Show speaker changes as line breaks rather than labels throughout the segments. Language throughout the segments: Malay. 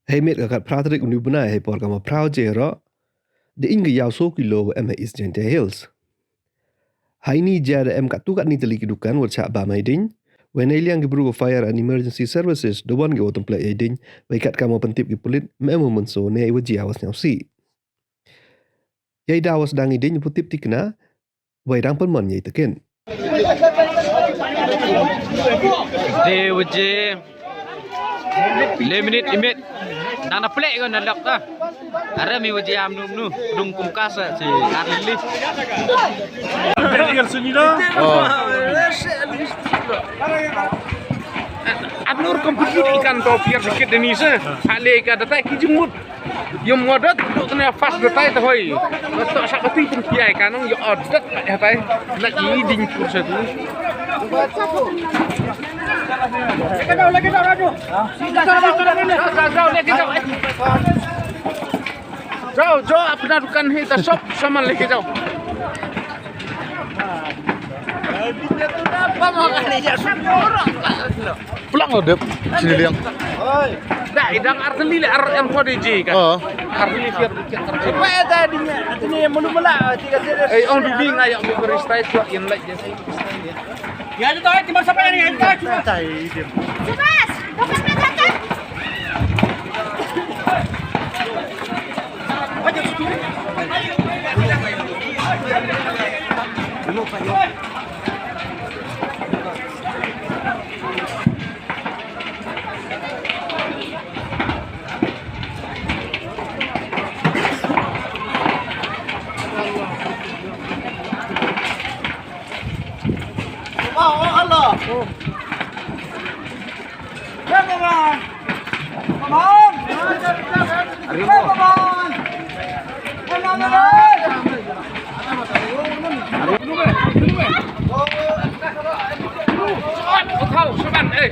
Hei met kakat Patrick Unibuna hei por kama proud jero de inge yau so kilo em is Gente Hills. Hai ni jada em kat tukat ni teli kedukan wat cak ba mai ding. When aliang gebru fire and emergency services do one go template ai ding baikat kama pentip gi pulit memo menso ne ai waji awas nyau si. Yai dawas dang i ding putip tikna wai dang pun mon yai teken.
De waje le minit imit nang na plek kan nak ta ara mi waje am nu dung kum kasa si arli
Tinggal sini dah.
Abnur komplit ikan topiar sikit Denise. Hale ka datai ki jumut. Yom ngodat duk kena fast datai tu hoi. Betok sakati pun kiai kanong yo odat datai. Nak i ding kursa tu. Lagi dah raju. Lagi dah. Jauh apna dukan hita shop sama lagi jauh.
Pulang lo dep sini liang.
Dah, idang arteli le yang kode J kan. Arteli fiat dikit terjadi.
Apa ya tadinya? Ini mula-mula tiga series.
On duding ayak mo beristai tuak yang like dia.
Ya itu tahu timbal sampai ni, itu cuma. Sebas, bukan mendatang. Aja tu. Oh Allah. Ya Baban. Baban. Ya Baban.
Tahu seban eh.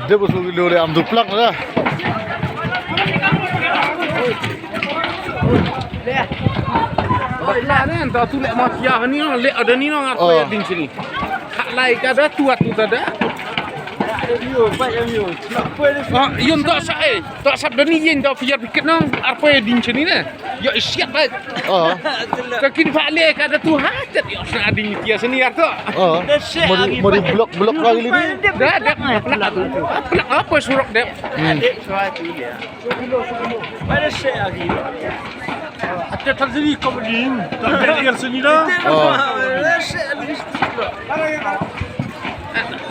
Dia bos kilo dia am duplak dah.
Lah ni entah tu lek mafia ni lek ada ni nang apa yang ding sini. Hak lai kada tuat tu tada. Yun tak saya, tak sabda ni yen tak fiat pikir nang apa yang ding sini ne. Ya siap baik. Kakin fale kada tu hajat ya sa ding dia sini ar tu.
Mau di blok lagi ni.
Dah pelak tu. Pelak apa surat dep?
Mana saya lagi?
Ada terjadi komplain. Tinggal sini dah.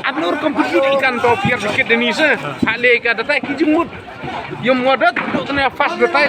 Abnur komplit ikan topiar sikit Denise. Hale ka datai ki jumut. Yom ngodat duk kena fast datai